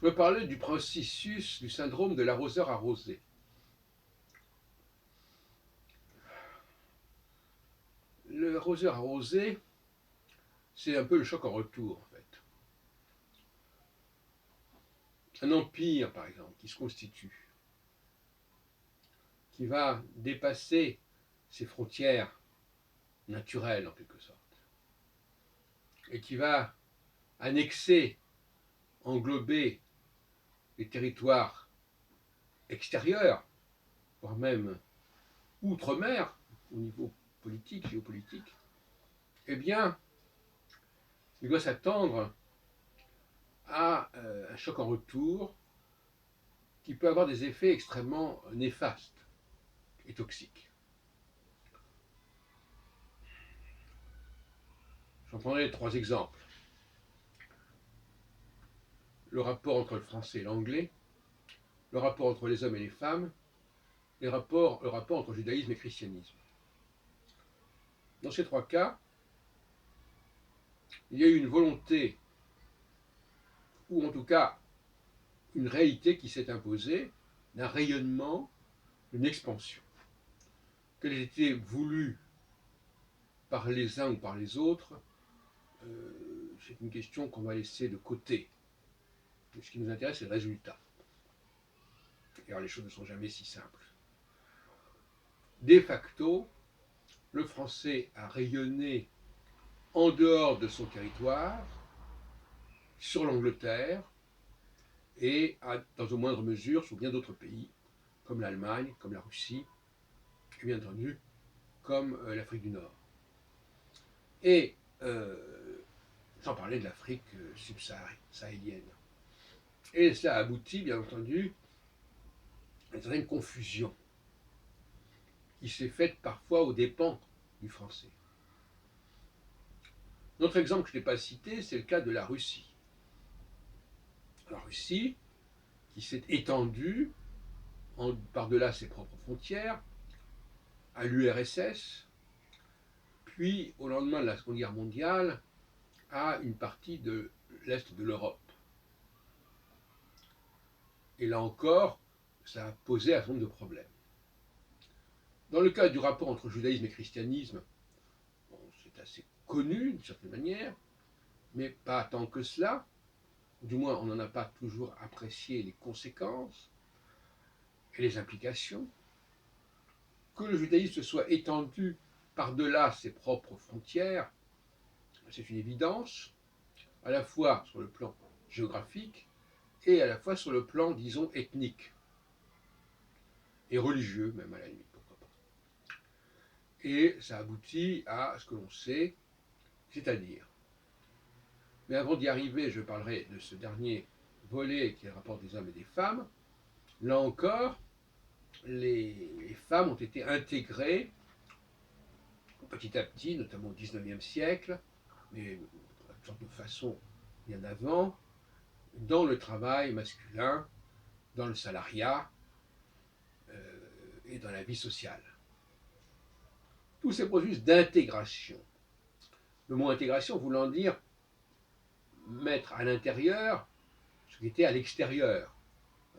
Je veux parler du processus du syndrome de l'arroseur arrosé. Le arroseur arrosé, c'est un peu le choc en retour, en fait. Un empire, par exemple, qui se constitue, qui va dépasser ses frontières naturelles, en quelque sorte, et qui va annexer, englober les territoires extérieurs, voire même outre-mer, au niveau politique, géopolitique, eh bien, il doit s'attendre à un choc en retour qui peut avoir des effets extrêmement néfastes et toxiques. J'en prendrai trois exemples. Le rapport entre le français et l'anglais, le rapport entre les hommes et les femmes, et le rapport entre judaïsme et christianisme. Dans ces trois cas, il y a eu une volonté, ou en tout cas une réalité qui s'est imposée, d'un rayonnement, d'une expansion. Qu'elle ait été voulue par les uns ou par les autres, c'est une question qu'on va laisser de côté. Ce qui nous intéresse, c'est le résultat. Et alors, les choses ne sont jamais si simples. De facto, le français a rayonné en dehors de son territoire, sur l'Angleterre, et dans une moindre mesure sur bien d'autres pays, comme l'Allemagne, comme la Russie, et bien entendu, comme l'Afrique du Nord. Et sans parler de l'Afrique subsahélienne. Et cela aboutit, bien entendu, à une certaine confusion qui s'est faite parfois aux dépens du français. Notre exemple que je n'ai pas cité, c'est le cas de la Russie. La Russie, qui s'est étendue par-delà ses propres frontières, à l'URSS, puis au lendemain de la Seconde Guerre mondiale, à une partie de l'Est de l'Europe. Et là encore, ça a posé un certain nombre de problèmes. Dans le cas du rapport entre judaïsme et christianisme, bon, c'est assez connu d'une certaine manière, mais pas tant que cela. Du moins, on n'en a pas toujours apprécié les conséquences et les implications. Que le judaïsme se soit étendu par-delà ses propres frontières, c'est une évidence, à la fois sur le plan géographique et à la fois sur le plan, disons, ethnique et religieux, même à la limite, pourquoi pas. Et ça aboutit à ce que l'on sait, c'est-à-dire. Mais avant d'y arriver, je parlerai de ce dernier volet qui est le rapport des hommes et des femmes. Là encore, les femmes ont été intégrées petit à petit, notamment au XIXe siècle, mais de toutes sortes de façons bien avant, dans le travail masculin, dans le salariat et dans la vie sociale. Tous ces processus d'intégration. Le mot intégration voulant dire mettre à l'intérieur ce qui était à l'extérieur,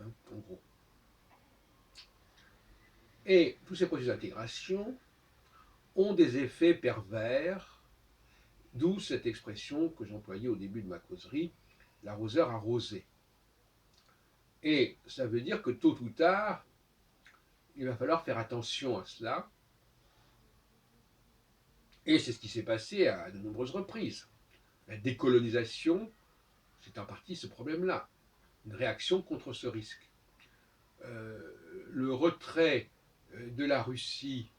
hein, en gros. Et tous ces processus d'intégration ont des effets pervers, d'où cette expression que j'employais au début de ma causerie, l'arroseur arrosé. Et ça veut dire que tôt ou tard, il va falloir faire attention à cela. Et c'est ce qui s'est passé à de nombreuses reprises. La décolonisation, c'est en partie ce problème-là, une réaction contre ce risque. Le retrait de la Russie,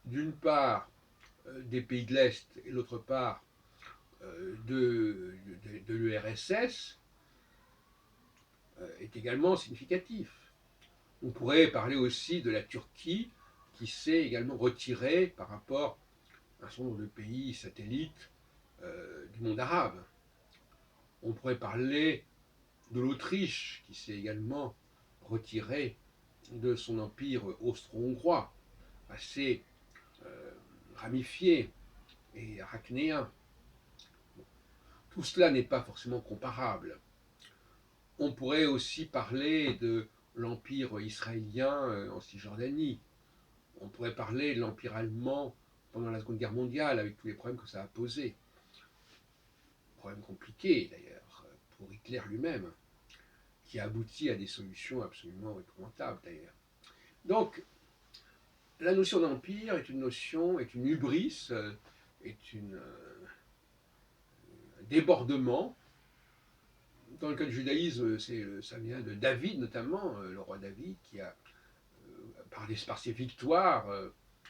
d'une part des pays de l'Est et d'autre part de l'URSS, est également significatif. On pourrait parler aussi de la Turquie qui s'est également retirée par rapport à un certain nombre de pays satellites du monde arabe. On pourrait parler de l'Autriche qui s'est également retirée de son empire austro-hongrois, assez ramifié et arachnéen. Tout cela n'est pas forcément comparable. On pourrait aussi parler de l'empire israélien en Cisjordanie. On pourrait parler de l'empire allemand pendant la Seconde Guerre mondiale, avec tous les problèmes que ça a posés. Problèmes compliqués d'ailleurs, pour Hitler lui-même, qui a abouti à des solutions absolument épouvantables d'ailleurs. Donc, la notion d'empire est une notion, est une hubris, est un débordement. Dans le cas du judaïsme, ça vient de David notamment, le roi David, qui a, par ses victoires,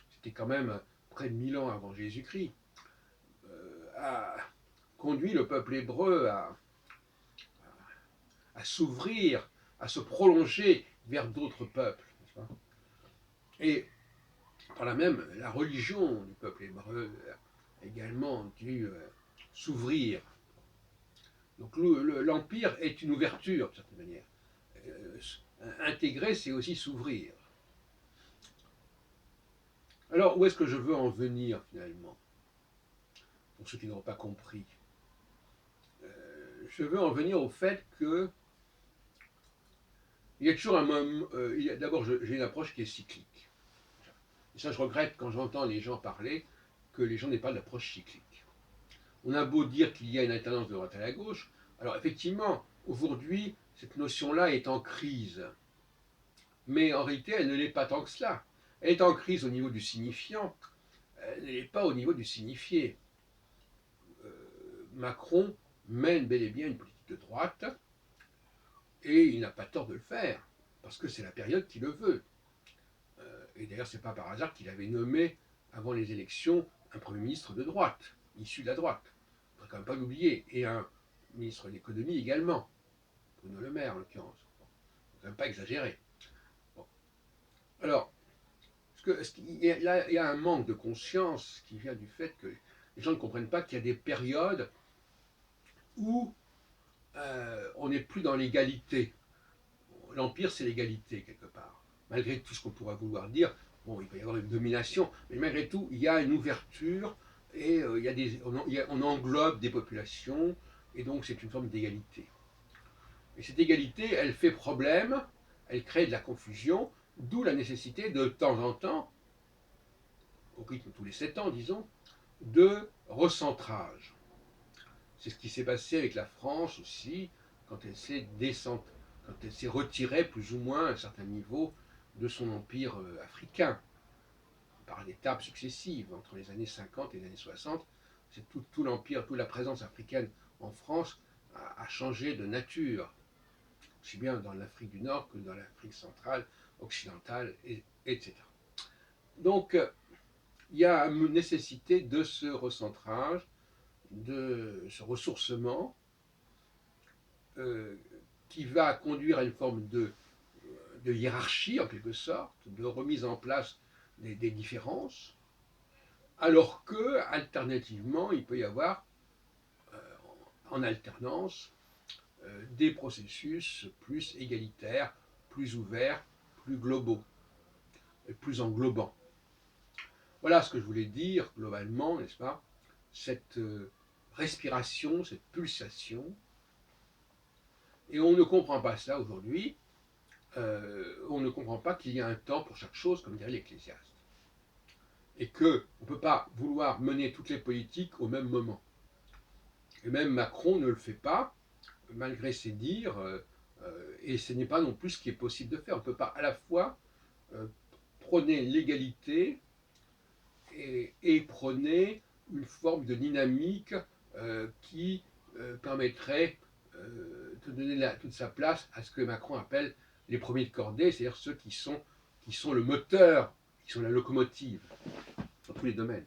c'était quand même près de 1000 ans avant Jésus-Christ, a conduit le peuple hébreu à s'ouvrir, à se prolonger vers d'autres peuples. Et par là même, la religion du peuple hébreu a également dû s'ouvrir. Donc l'empire est une ouverture, de certaine manière. Intégrer, c'est aussi s'ouvrir. Alors, où est-ce que je veux en venir, finalement, pour ceux qui n'auront pas compris? Je veux en venir au fait que il y a toujours un moment. D'abord, j'ai une approche qui est cyclique. Et ça, je regrette quand j'entends les gens parler que les gens n'aient pas d'approche cyclique. On a beau dire qu'il y a une alternance de droite à la gauche. Alors, effectivement, aujourd'hui, cette notion-là est en crise. Mais en réalité, elle ne l'est pas tant que cela. Elle est en crise au niveau du signifiant, elle n'est pas au niveau du signifié. Macron mène bel et bien une politique de droite, et il n'a pas tort de le faire, parce que c'est la période qui le veut. Et d'ailleurs, ce n'est pas par hasard qu'il avait nommé, avant les élections, un Premier ministre de droite, issu de la droite. Il ne faudrait quand même pas l'oublier, et un ministre de l'économie également, Bruno Le Maire en l'occurrence. Il ne faut quand même pas exagérer. Bon. Alors, il y a un manque de conscience qui vient du fait que les gens ne comprennent pas qu'il y a des périodes où on n'est plus dans l'égalité. L'empire, c'est l'égalité, quelque part. Malgré tout ce qu'on pourra vouloir dire, bon, il peut y avoir une domination, mais malgré tout, il y a une ouverture, et on englobe des populations, et donc c'est une forme d'égalité. Et cette égalité, elle fait problème, elle crée de la confusion, d'où la nécessité de temps en temps, au rythme tous les 7 ans, disons, de recentrage. C'est ce qui s'est passé avec la France aussi, quand elle s'est retirée plus ou moins à un certain niveau de son empire africain, par étapes successives, entre les années 50 et les années 60, c'est tout l'empire, toute la présence africaine en France a changé de nature, aussi bien dans l'Afrique du Nord que dans l'Afrique centrale, occidentale, etc. Donc, il y a une nécessité de ce recentrage, de ce ressourcement, qui va conduire à une forme de hiérarchie, en quelque sorte, de remise en place des différences, alors que, alternativement, il peut y avoir, en alternance, des processus plus égalitaires, plus ouverts, plus globaux, et plus englobants. Voilà ce que je voulais dire globalement, n'est-ce pas? Cette respiration, cette pulsation. Et on ne comprend pas ça aujourd'hui. On ne comprend pas qu'il y a un temps pour chaque chose, comme dirait l'Ecclésiaste. Et qu'on ne peut pas vouloir mener toutes les politiques au même moment. Et même Macron ne le fait pas, malgré ses dires, et ce n'est pas non plus ce qui est possible de faire. On ne peut pas à la fois prôner l'égalité et prôner une forme de dynamique qui permettrait de donner toute sa place à ce que Macron appelle les premiers de cordée, c'est-à-dire ceux qui sont le moteur, qui sont la locomotive dans tous les domaines.